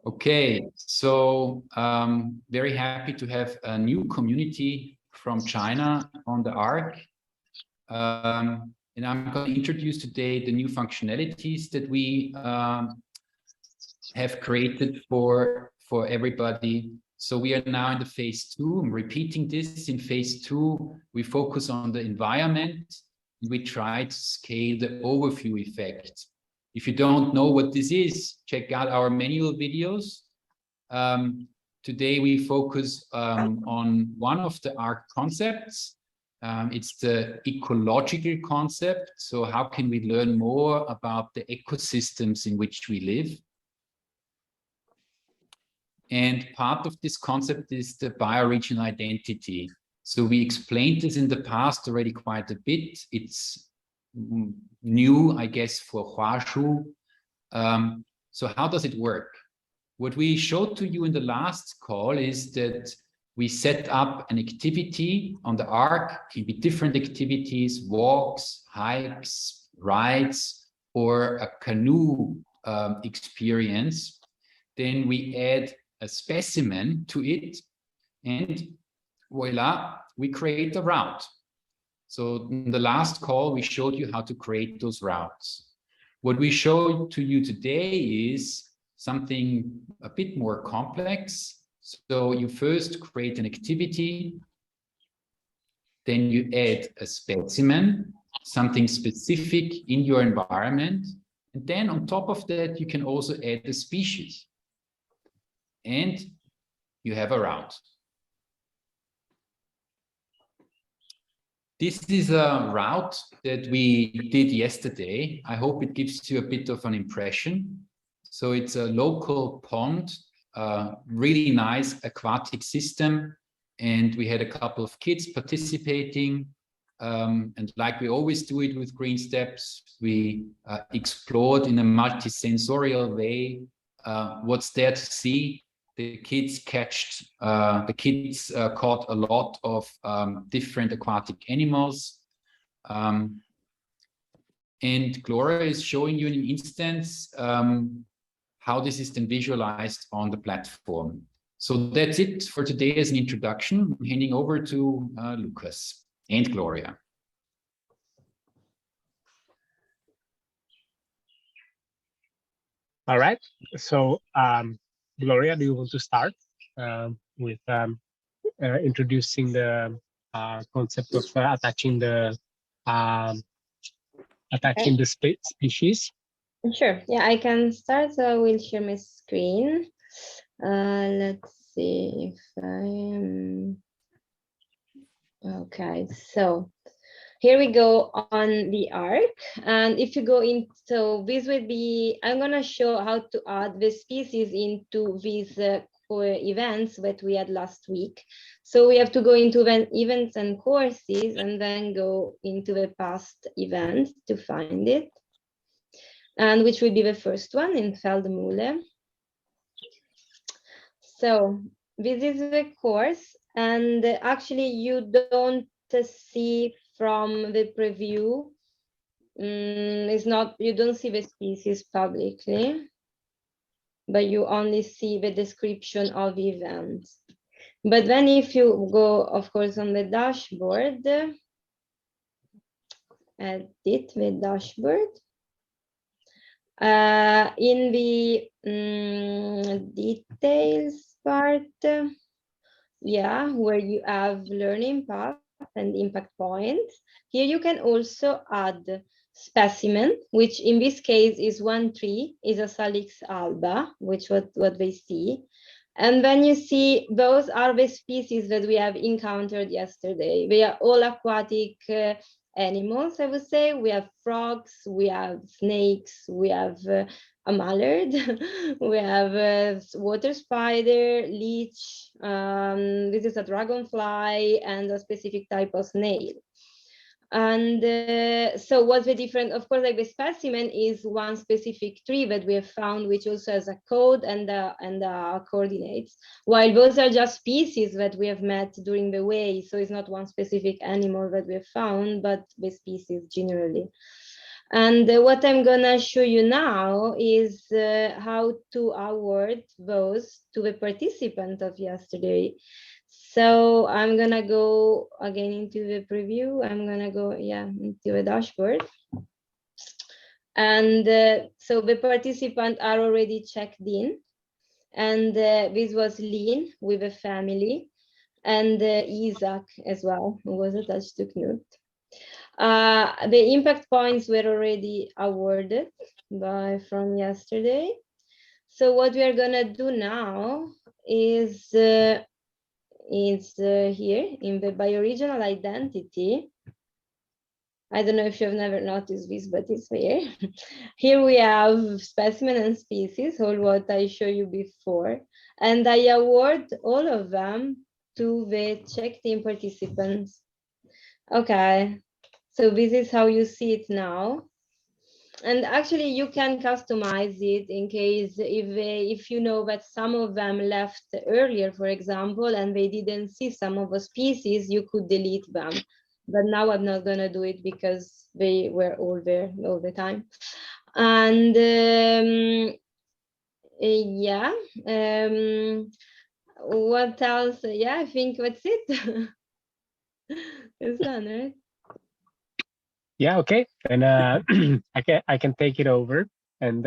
Okay, so very happy to have a new community from China on the ARK. And I'm going to introduce today the new functionalities that we have created for everybody. So we are now in the phase 2. I'm repeating this. In phase 2, we focus on the environment. We try to scale the overview effect. If you don't know what this is, check out our manual videos. Today we focus on one of the ARK concepts. It's the ecological concept. So how can we learn more about the ecosystems in which we live? And part of this concept is the bioregional identity. So we explained this in the past already quite a bit. It's new, I guess, for Huashu. So how does it work? What we showed to you in the last call is that we set up an activity on the ARK. It can be different activities, walks, hikes, rides, or a canoe experience. Then we add a specimen to it, and voila, we create a route. So in the last call, we showed you how to create those routes. What we showed to you today is something a bit more complex. So you first create an activity, then you add a specimen, something specific in your environment, and then on top of that, you can also add a species. And you have a route. This is a route that we did yesterday. I hope it gives you a bit of an impression. So it's a local pond, really nice aquatic system. And we had a couple of kids participating. And like we always do it with Green Steps, we explored in a multisensorial way what's there to see. The kids caught a lot of different aquatic animals. And Gloria is showing you in an instance how this is then visualized on the platform. So that's it for today as an introduction. I'm handing over to Lucas and Gloria. All right, so Gloria, do you want to start with introducing the concept of attaching the species? Sure. Yeah, I can start. So I will share my screen. Let's see if I am okay. So here we go on the ARK, and if you go into this would be, I'm gonna show how to add the species into these events that we had last week. So we have to go into events and courses and then go into the past event to find it. And which will be the first one in Feldmühle. So this is the course, and actually you don't see from the preview, you don't see the species publicly, but you only see the description of events. But then if you go, of course, on the dashboard, edit the dashboard, in the details part, yeah, where you have learning path and impact points, here you can also add specimen, which in this case is one tree, is a Salix alba, which what they see. And then you see those are the species that we have encountered yesterday. They are all aquatic animals, I would say. We have frogs, we have snakes, we have a mallard, we have a water spider, leech, this is a dragonfly, and a specific type of snail. And so what's the difference? Of course, like the specimen is one specific tree that we have found, which also has a code and coordinates, while those are just species that we have met during the way. So it's not one specific animal that we have found, but the species generally. And what I'm gonna show you now is how to award those to the participant of yesterday. So I'm gonna go again into the preview. I'm gonna go, yeah, into the dashboard. And so the participants are already checked in. And this was Lynn with a family, and Isaac as well, who was attached to Knut. The impact points were already awarded from yesterday. So what we are gonna do now is here in the bioregional identity. I don't know if you've never noticed this, but it's here. Here we have specimen and species, all what I showed you before. And I award all of them to the checked-in participants. Okay, so this is how you see it now. And actually you can customize it in case if you know that some of them left earlier, for example, and they didn't see some of the species, you could delete them. But now I'm not gonna do it because they were all there all the time. And yeah, what else? Yeah, I think that's it. It's done, right? Yeah, okay. And I can take it over and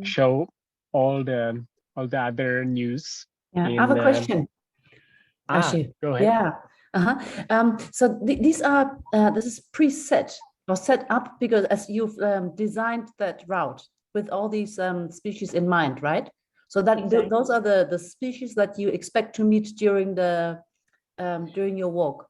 show all the other news. Yeah, I have a question. Actually, go ahead. Yeah. So these are this is preset or set up because as you've designed that route with all these species in mind, right? So that Exactly. those are the species that you expect to meet during the during your walk.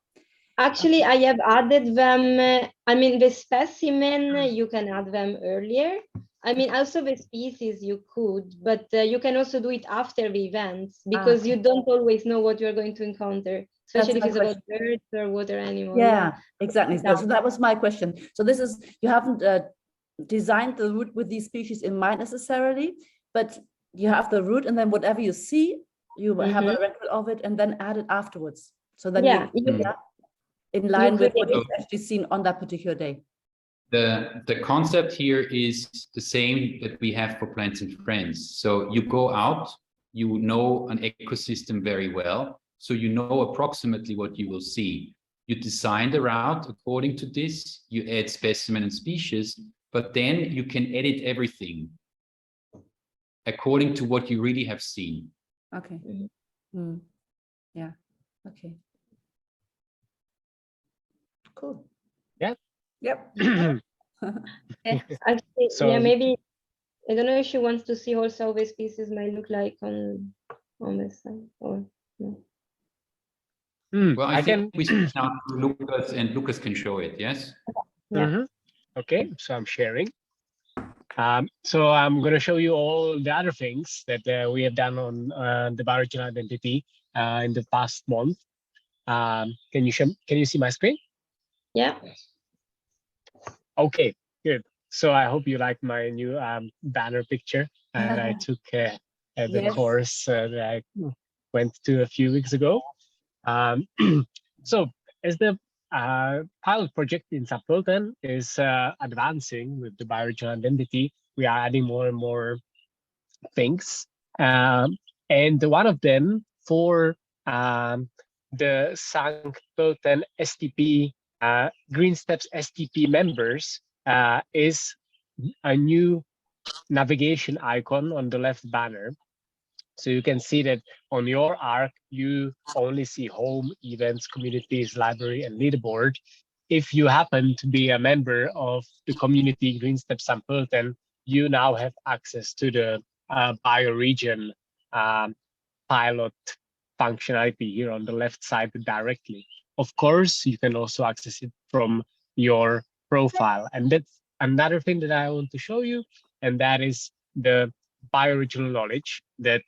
Actually, I have added them. I mean, the specimen, you can add them earlier. I mean, also the species you could, but you can also do it after the events because you don't always know what you're going to encounter, especially if it's about birds or water animals. Yeah, exactly. So that was my question. So this is, you haven't designed the route with these species in mind necessarily, but you have the route and then whatever you see, you have a record of it and then add it afterwards. So then in line with what you've actually seen on that particular day. The concept here is the same that we have for Plants and Friends. So you go out, you know an ecosystem very well, so you know approximately what you will see. You design the route according to this, you add specimen and species, but then you can edit everything according to what you really have seen. Okay. Yeah. Okay. Cool. Yeah. Yep. Actually, So, yeah, maybe I don't know if she wants to see also how the species might look like on this side or no. Well, I think we should now to Lucas, and Lucas can show it. Yes. Yeah. Okay, so I'm sharing. So I'm going to show you all the other things that we have done on the bioregional identity in the past month. Can you see my screen? Yeah. Okay, good. So I hope you like my new banner picture that I took at the course that I went to a few weeks ago. So as the pilot project in Sapultan is advancing with the bioregional identity, we are adding more and more things. And one of them for the Sankt Pölten STP Green Steps STP members is a new navigation icon on the left banner. So you can see that on your ARK, you only see home, events, communities, library, and leaderboard. If you happen to be a member of the community Green Steps St. Pölten, you now have access to the bioregion pilot functionality here on the left side directly. Of course, you can also access it from your profile. And that's another thing that I want to show you, and that is the bioregional knowledge that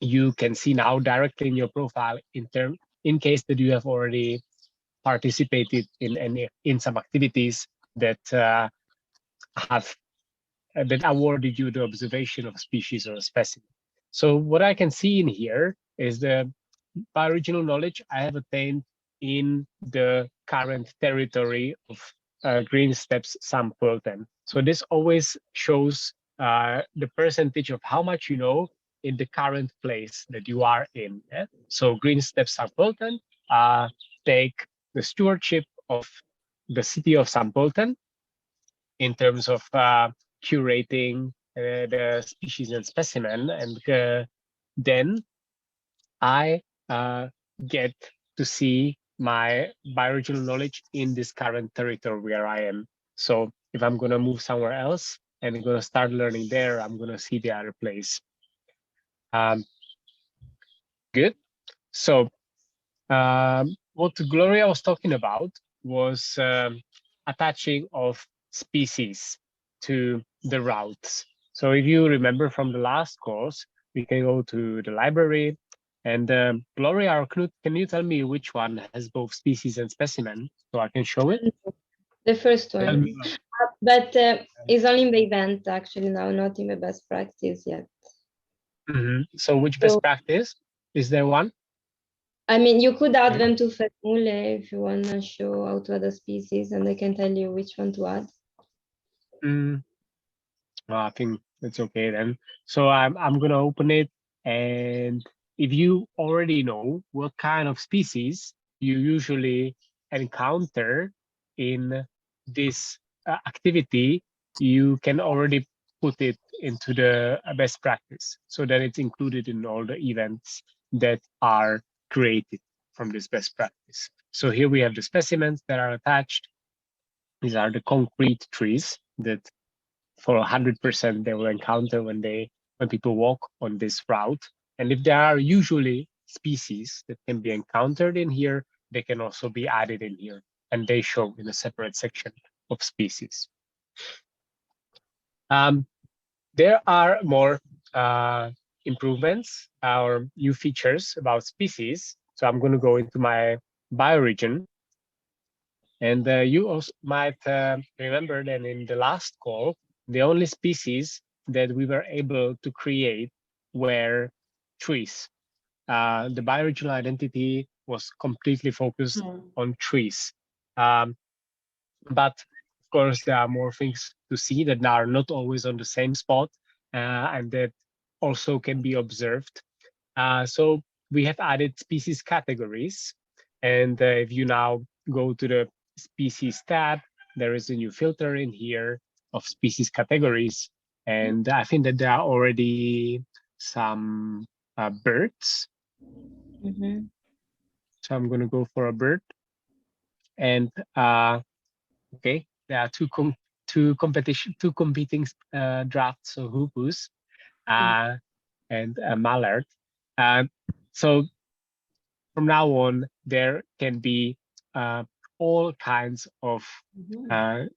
you can see now directly in your profile in case that you have already participated in some activities that that awarded you the observation of species or a specimen. So what I can see in here is the bioregional knowledge I have attained in the current territory of green steps sample then. So this always shows the percentage of how much you know in the current place that you are in. Yeah? So green steps Sampolten take the stewardship of the city of Sampolten in terms of curating the species and specimen, and then I get to see my bioregional knowledge in this current territory where I am. So if I'm going to move somewhere else and I'm going to start learning there, I'm going to see the other place. Good. So what Gloria was talking about was attaching of species to the routes. So if you remember from the last course, we can go to the library. And Gloria or Knut, can you tell me which one has both species and specimen so I can show it? The first one. But it's only in the event actually now, not in the best practice yet. So which best practice? Is there one? I mean, you could add them to Formule if you want to show how to add a species, and I can tell you which one to add. Well, I think it's okay then. So I'm gonna open it, and if you already know what kind of species you usually encounter in this activity, you can already put it into the best practice, so that it's included in all the events that are created from this best practice. So here we have the specimens that are attached. These are the concrete trees that for 100% they will encounter when people walk on this route. And if there are usually species that can be encountered in here, they can also be added in here, and they show in a separate section of species. There are more improvements or new features about species. So I'm going to go into my bioregion. And you also might remember that in the last call, the only species that we were able to create were trees. The bioregional identity was completely focused on trees. But of course, there are more things to see that are not always on the same spot and that also can be observed. So we have added species categories. And if you now go to the species tab, there is a new filter in here of species categories. And I think that there are already some birds. So I'm going to go for a bird. And okay, there are two competing drafts, so hoopoes and a mallard. So from now on, there can be all kinds of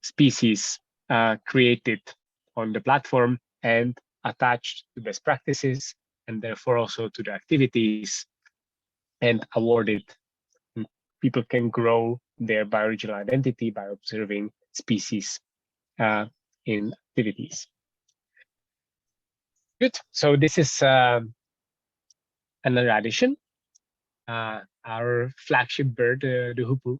species created on the platform and attached to best practices, and therefore also to the activities, and awarded. People can grow their bioregional identity by observing species in activities. Good. So this is another addition. Our flagship bird, the hoopoe,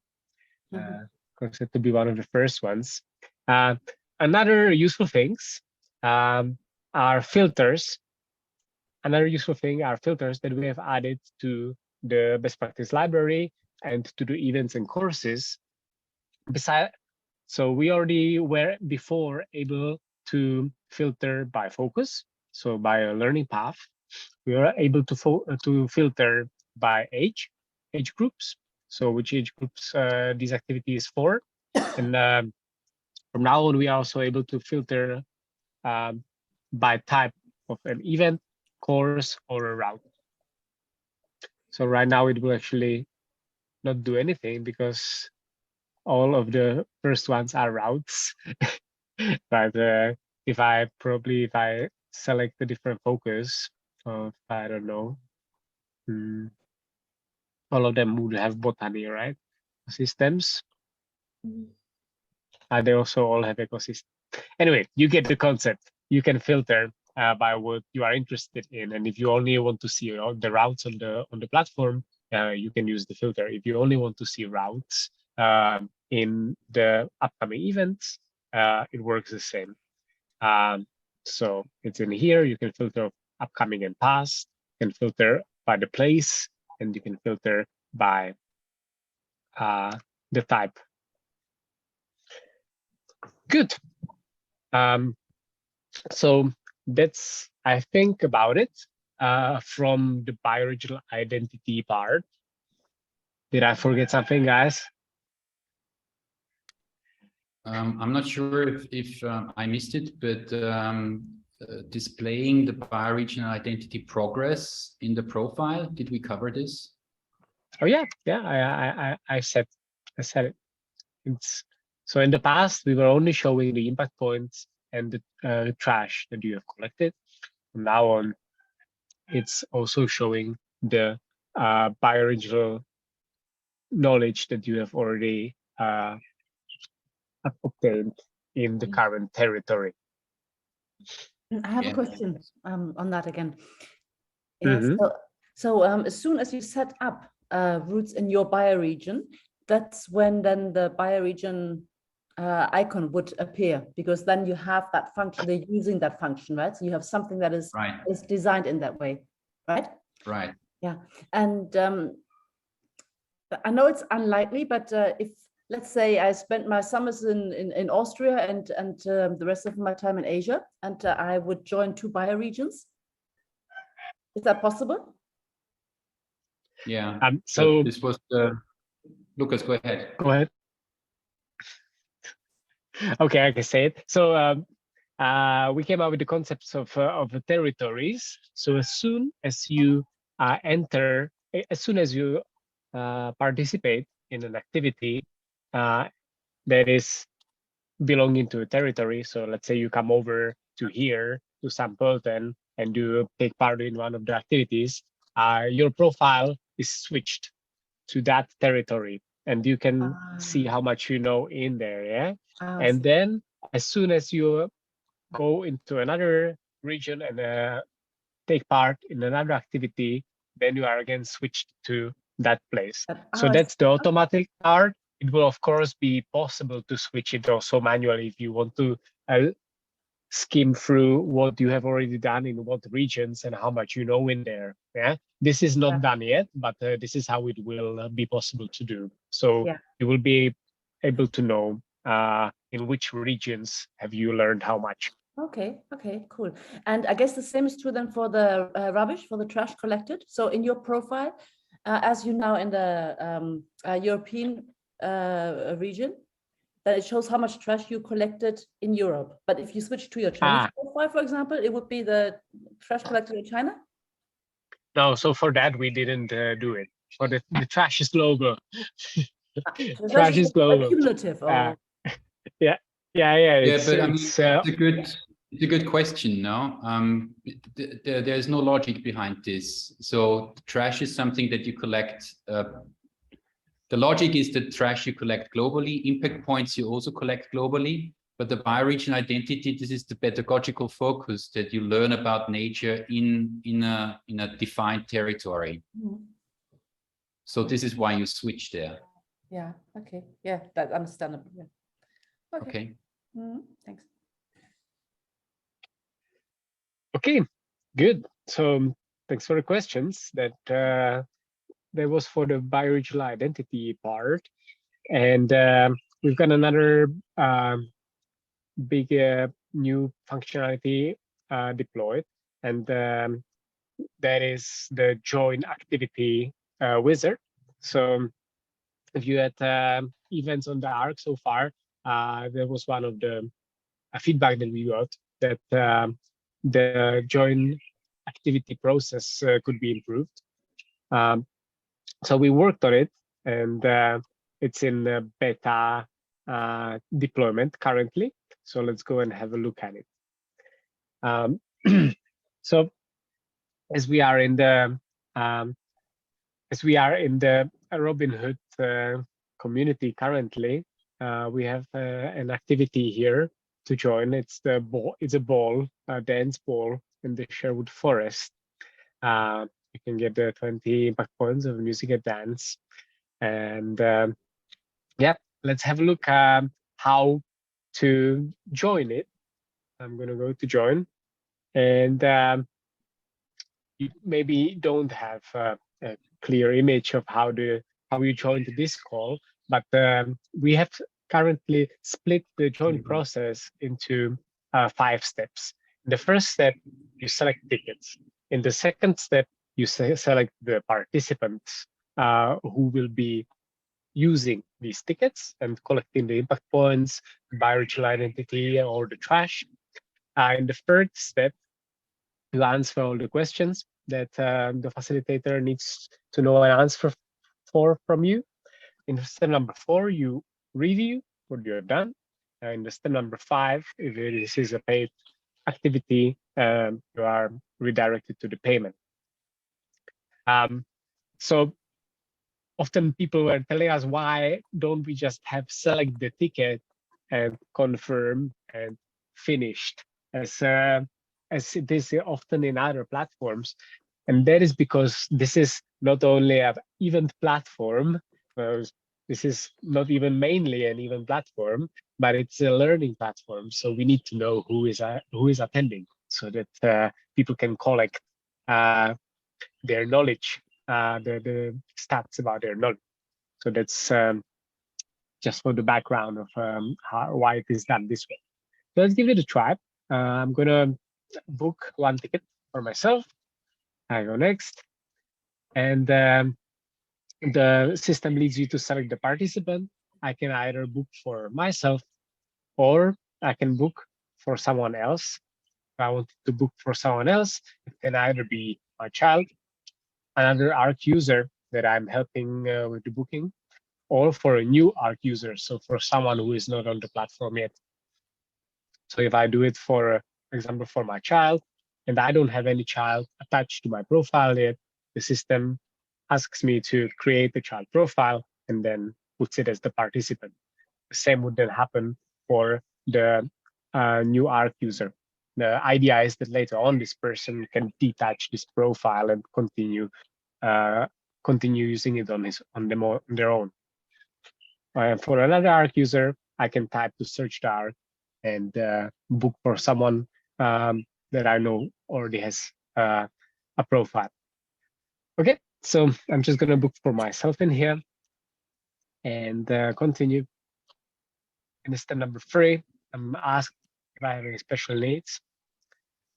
considered to be one of the first ones. Another useful things are filters. Another useful thing are filters that we have added to the best practice library and to the events and courses. So we already were before able to filter by focus, so by a learning path. We are able to filter by age groups, so which age groups these activities for. And from now on, we are also able to filter by type of an event, course, or a route. So right now it will actually not do anything because all of the first ones are routes. But if I select a different focus of, I don't know, all of them would have botany, right? Systems. They also all have ecosystem. Anyway, you get the concept. You can filter by what you are interested in, and if you only want to see the routes on the platform, you can use the filter. If you only want to see routes in the upcoming events, it works the same. So it's in here. You can filter upcoming and past. You can filter by the place, and you can filter by the type. Good. So that's, I think, about it from the bioregional identity part. Did I forget something, guys? I'm not sure if I missed it, but displaying the bioregional identity progress in the profile, did we cover this? Oh yeah, I said it. It's, so in the past, we were only showing the impact points and the trash that you have collected. From now on, it's also showing the bioregional knowledge that you have already obtained in the current territory. I have a question on that again. Mm-hmm. So as soon as you set up routes in your bioregion, that's when then the bioregion icon would appear, because then you have that function, they're using that function, right? So you have something that is, is designed in that way, right? Right. Yeah. And I know it's unlikely, but if, let's say I spent my summers in Austria and the rest of my time in Asia, and I would join 2 bioregions, is that possible? Yeah. So this was Lucas, go ahead. Go ahead. Okay, I can say it. So we came up with the concepts of the territories. So as soon as you enter, as soon as you participate in an activity that is belonging to a territory. So let's say you come over to here to Sampolten and you take part in one of the activities, your profile is switched to that territory, and you can see how much you know in there. Yeah. And then as soon as you go into another region and take part in another activity, then you are again switched to that place. So that's the automatic part. It will, of course, be possible to switch it also manually if you want to skim through what you have already done in what regions and how much you know in there. Yeah, this is not done yet, but this is how it will be possible to do. So you will be able to know in which regions have you learned how much. Okay, cool. And I guess the same is true then for the rubbish, for the trash collected. So in your profile, as you now in the European region, that it shows how much trash you collected in Europe. But if you switch to your Chinese profile, for example, it would be the trash collected in China? No, so for that, we didn't do it. For the trash is global. Trash is global. Cumulative. Or... Yeah. But I mean, it's a good question. No, there's no logic behind this. So trash is something that you collect. The logic is that trash you collect globally, impact points you also collect globally, but the bioregional identity, this is the pedagogical focus that you learn about nature in a defined territory. Mm-hmm. So this is why you switch there. Yeah, okay. Yeah, that's understandable. Yeah. Okay. Mm-hmm. Thanks. Okay, good. So thanks for the questions. That was for the bioregional identity part. And we've got another big new functionality deployed. And that is the join activity wizard. So if you had events on the ARK so far, there was one of the feedback that we got that the join activity process could be improved. So we worked on it, and it's in beta deployment currently. So let's go and have a look at it. So as we are in the Robinhood community currently, we have an activity here to join. It's the ball. It's a ball, a dance ball in the Sherwood Forest. You can get the 20 impact points of music and dance. And yeah, let's have a look how to join it. I'm going to go to join. And you maybe don't have a clear image of how you join to this call, but we have currently split the join process into 5 steps. In the first step, you select tickets. In the second step, you select the participants who will be using these tickets and collecting the impact points, the bioregional identity, or the trash. In the third step, you answer all the questions that the facilitator needs to know an answer for from you. In step number 4, you review what you're done. In the step number 5, if this is a paid activity, you are redirected to the payment. So often people were telling us, why don't we just have select the ticket and confirm and finished, as it is often in other platforms. And that is because this is not only an event platform, this is not even mainly an event platform, but it's a learning platform. So we need to know who is attending, so that people can collect their knowledge, the stats about their knowledge. So that's just for the background of why it is done this way. So let's give it a try. I'm gonna book 1 ticket for myself. I go next, and the system leads you to select the participant. I can either book for myself, or I can book for someone else. If I want to book for someone else, it can either be my child, another ARK user that I'm helping with the booking, or for a new ARK user, so for someone who is not on the platform yet. So if I do it for example, for my child, and I don't have any child attached to my profile yet, the system asks me to create a child profile and then puts it as the participant. The same would then happen for the new ARK user. The idea is that later on, this person can detach this profile and continue using it on their own. For another ARK user, I can type to search the ARK and book for someone that I know already has a profile. Okay, so I'm just gonna book for myself in here and continue. In step number 3, I'm asked if I have any special needs.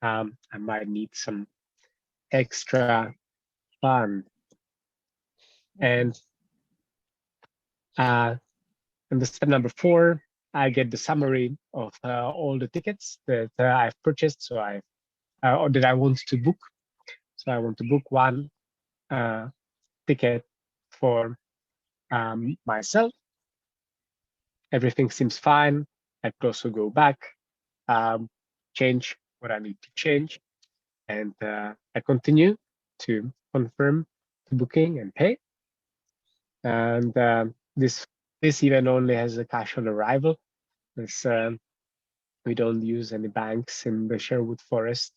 I might need some extra fund. And in the step number 4, I get the summary of all the tickets that I've purchased, so or that I want to book. So I want to book 1 ticket for myself. Everything seems fine. I could also go back, change what I need to change, and I continue to confirm the booking and pay. And this event only has a cash on arrival, as we don't use any banks in the Sherwood Forest.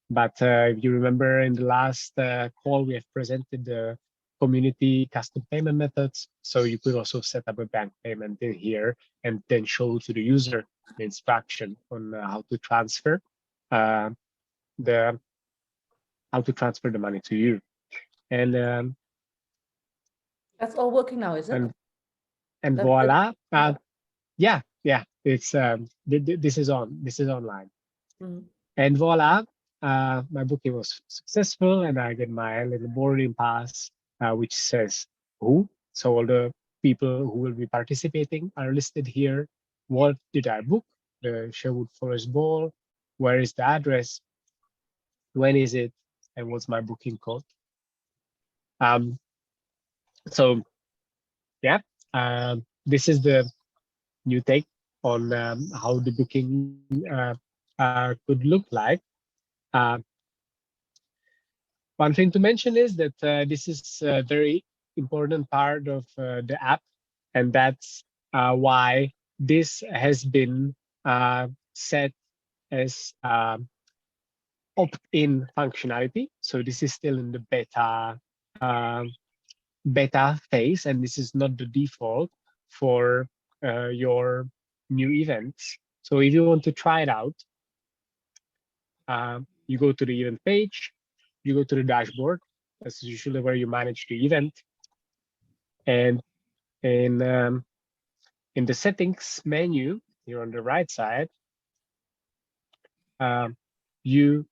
But if you remember, in the last call, we have presented the community custom payment methods. So you could also set up a bank payment in here and then show to the user the instruction on how to transfer the money to you. And that's all working now, is it? And voila! Yeah, it's this is online. Mm-hmm. And voila! My booking was successful, and I get my little boarding pass, which says who. So all the people who will be participating are listed here. What did I book? The Sherwood Forest Ball. Where is the address? When is it? And what's my booking code? So yeah, this is the new take on how the booking could look like. One thing to mention is that this is a very important part of the app, and that's why this has been set as opt-in functionality. So this is still in the beta phase, and this is not the default for your new events. So if you want to try it out, you go to the event page, you go to the dashboard. That's usually where you manage the event. And in the settings menu here on the right side, you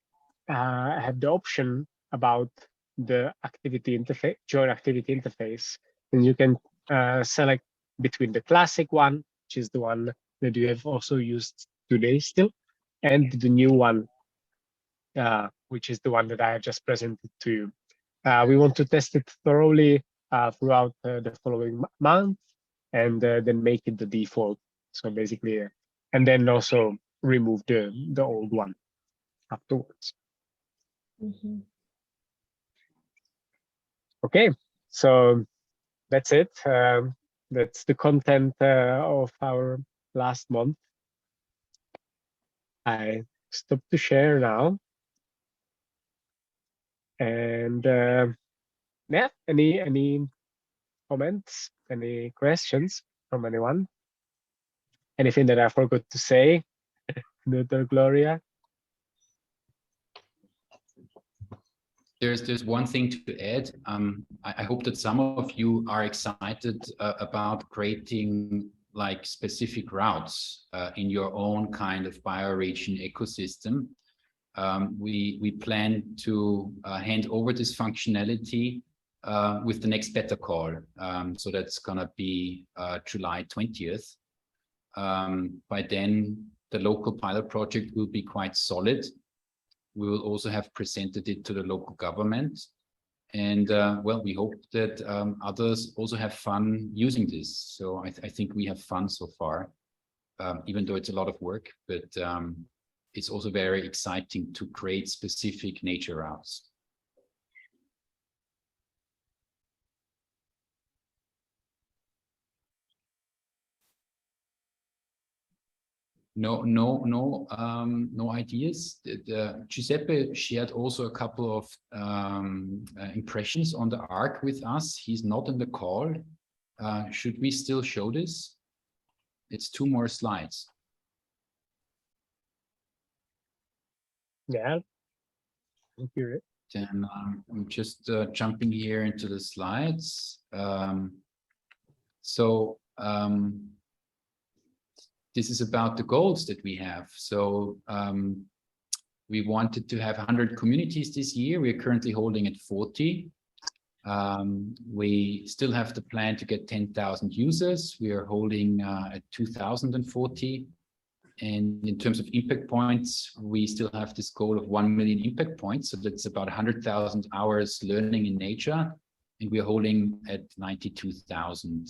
have the option about the activity interface, join activity interface, and you can select between the classic one, which is the one that you have also used today still, and the new one, which is the one that I have just presented to you. We want to test it thoroughly throughout the following month, and then make it the default. So basically, and then also remove the old one afterwards. Mm-hmm. Okay, so that's it. That's the content of our last month. I stop to share now. And yeah, any comments, any questions from anyone? Anything that I forgot to say, Dr. Gloria? There's one thing to add. I hope that some of you are excited about creating like specific routes in your own kind of bioregion ecosystem. We plan to hand over this functionality with the next beta call. So that's gonna be July 20th. By then, the local pilot project will be quite solid. We will also have presented it to the local government. And well, we hope that others also have fun using this. So I think we have fun so far, even though it's a lot of work, but it's also very exciting to create specific nature routes. No ideas. Giuseppe shared also a couple of impressions on the ARK with us. He's not in the call. Should we still show this? It's 2 more slides. Yeah, I hear it. Then I'm just jumping here into the slides. This is about the goals that we have. So we wanted to have 100 communities this year. We're currently holding at 40. We still have the plan to get 10,000 users. We are holding at 2,040. And in terms of impact points, we still have this goal of 1 million impact points. So that's about 100,000 hours learning in nature. And we're holding at 92,000.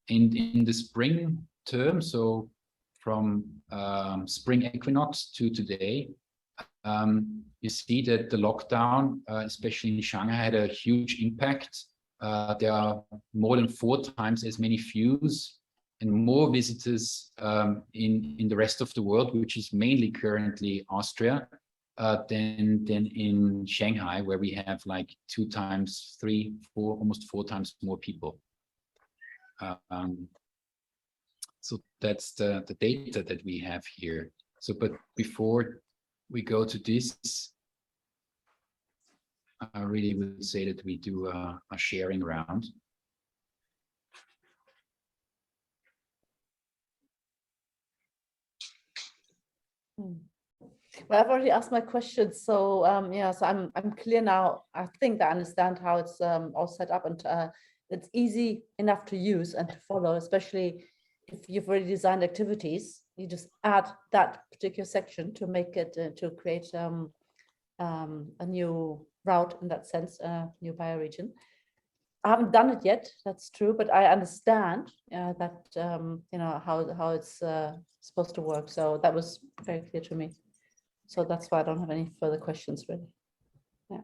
In the spring term, so from spring equinox to today, you see that the lockdown, especially in Shanghai, had a huge impact. There are more than 4 times as many views and more visitors in the rest of the world, which is mainly currently Austria, than in Shanghai, where we have like 2 times, 3, 4, almost 4 times more people. So that's the data that we have here. So, but before we go to this, I really would say that we do a sharing round. Well, I've already asked my questions, so yeah, so I'm clear now. I think I understand how it's all set up, and it's easy enough to use and to follow, especially if you've already designed activities. You just add that particular section to make it to create a new route in that sense, new bioregion. I haven't done it yet, that's true, but I understand that you know how it's supposed to work. So that was very clear to me. So that's why I don't have any further questions really. Yeah.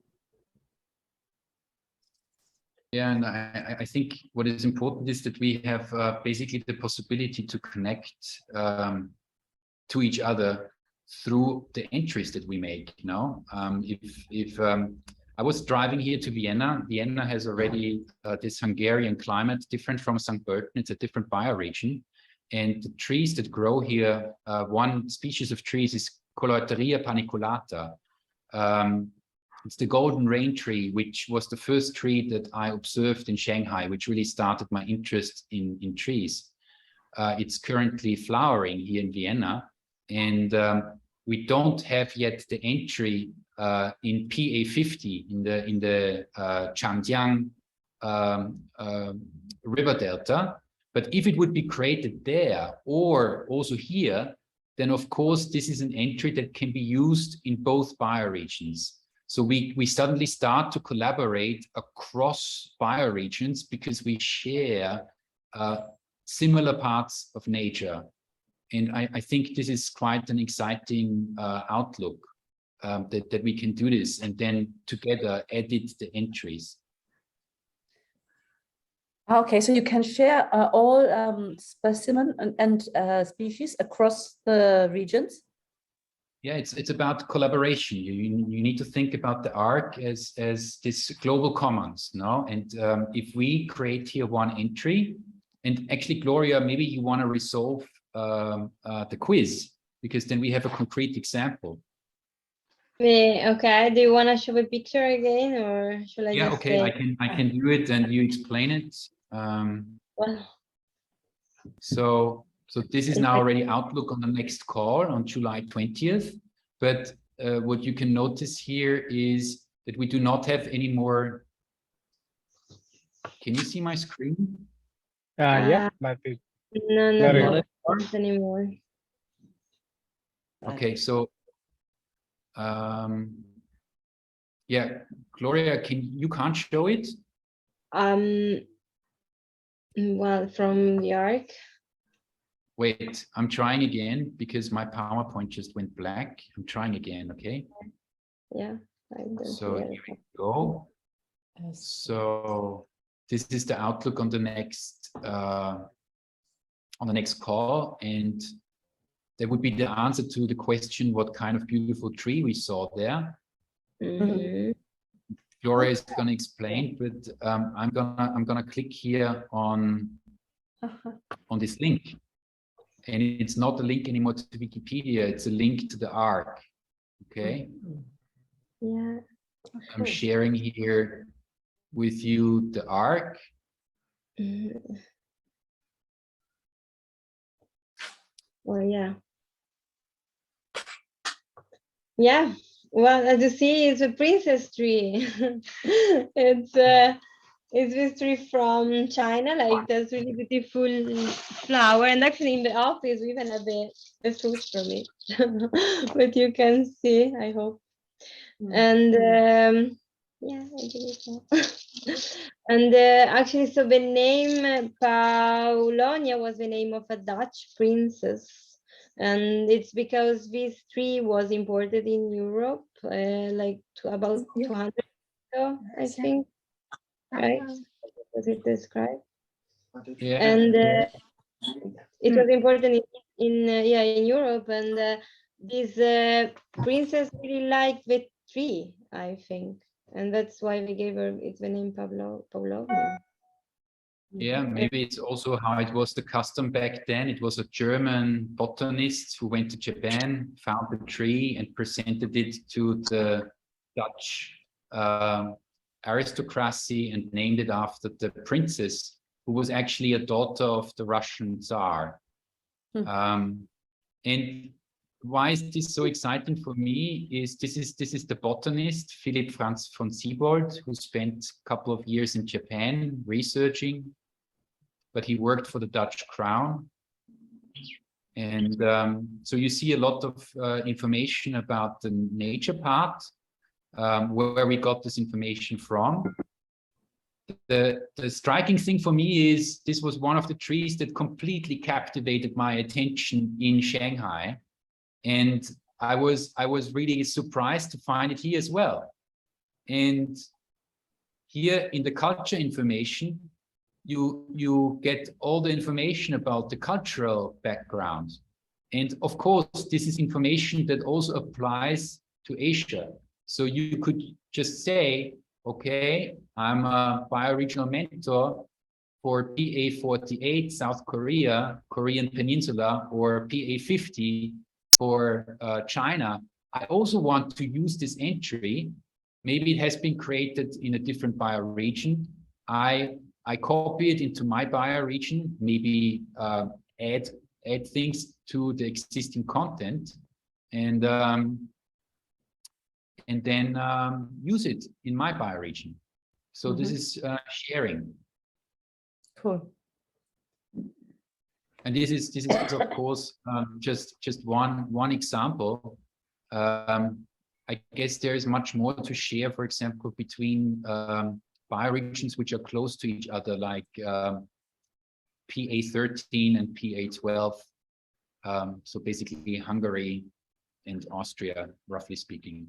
Yeah, and I think what is important is that we have basically the possibility to connect to each other through the entries that we make. You know, if I was driving here to Vienna. Vienna has already this Hungarian climate, different from St. Pölten. It's a different bioregion. And the trees that grow here, one species of trees is Coleoteria paniculata. It's the golden rain tree, which was the first tree that I observed in Shanghai, which really started my interest in trees. It's currently flowering here in Vienna. And we don't have yet the entry in PA50 in the Changjiang river delta. But if it would be created there or also here, then of course this is an entry that can be used in both bioregions. So we suddenly start to collaborate across bioregions because we share similar parts of nature. And I think this is quite an exciting outlook that we can do this and then together edit the entries. Okay, so you can share all specimen and species across the regions? Yeah, it's about collaboration. You need to think about the ARK as this global commons, no? And if we create here one entry, and actually, Gloria, maybe you want to resolve the quiz, because then we have a concrete example. Okay, do you want to show a picture again, or should I? Yeah, just okay, say? I can do it and you explain it. Well, so this is now already Outlook on the next call on July 20th. But what you can notice here is that we do not have any more. Can you see my screen? Yeah, but no, not not anymore. Okay, so yeah, Gloria, you can't show it? Well, from the ARK. Wait, I'm trying again because my PowerPoint just went black. I'm trying again, okay? Yeah, I don't So see here we go. So this is the outlook on the next call, and that would be the answer to the question, what kind of beautiful tree we saw there. Mm-hmm. Gloria is going to explain, but I'm gonna click here on this link, and it's not a link anymore to Wikipedia. It's a link to the ARK. Okay. Yeah. I'm sharing here with you the ARK. Well, yeah. Yeah. Well, as you see, it's a princess tree. It's this tree from China, like this really beautiful flower. And actually, in the office, we even have the fruit from it. But you can see, I hope. And yeah, I believe so. And actually, so the name Paulonia was the name of a Dutch princess. And it's because this tree was imported in Europe like about 200 years ago, I think, right? Was it described? Yeah. And it was important in Europe, and this princess really liked the tree, I think, and that's why we gave her the name Paulonia. Yeah, maybe it's also how it was the custom back then. It was a German botanist who went to Japan, found the tree and presented it to the Dutch aristocracy and named it after the princess, who was actually a daughter of the Russian Tsar. And why is this so exciting for me is this is the botanist, Philipp Franz von Siebold, who spent a couple of years in Japan researching, but he worked for the Dutch crown. And so you see a lot of information about the nature part, where we got this information from. The striking thing for me is this was one of the trees that completely captivated my attention in Shanghai. And I was really surprised to find it here as well. And here in the culture information, you get all the information about the cultural background. And of course, this is information that also applies to Asia. So you could just say, okay, I'm a bioregional mentor for PA48 South Korea, Korean Peninsula, or PA50 for China. I also want to use this entry. Maybe it has been created in a different bioregion. I copy it into my bioregion, maybe add things to the existing content, and then use it in my bioregion. So this is sharing. Cool. And this is of course just one example. I guess there is much more to share, for example, between bioregions which are close to each other, like PA13 and PA12. So basically Hungary and Austria, roughly speaking.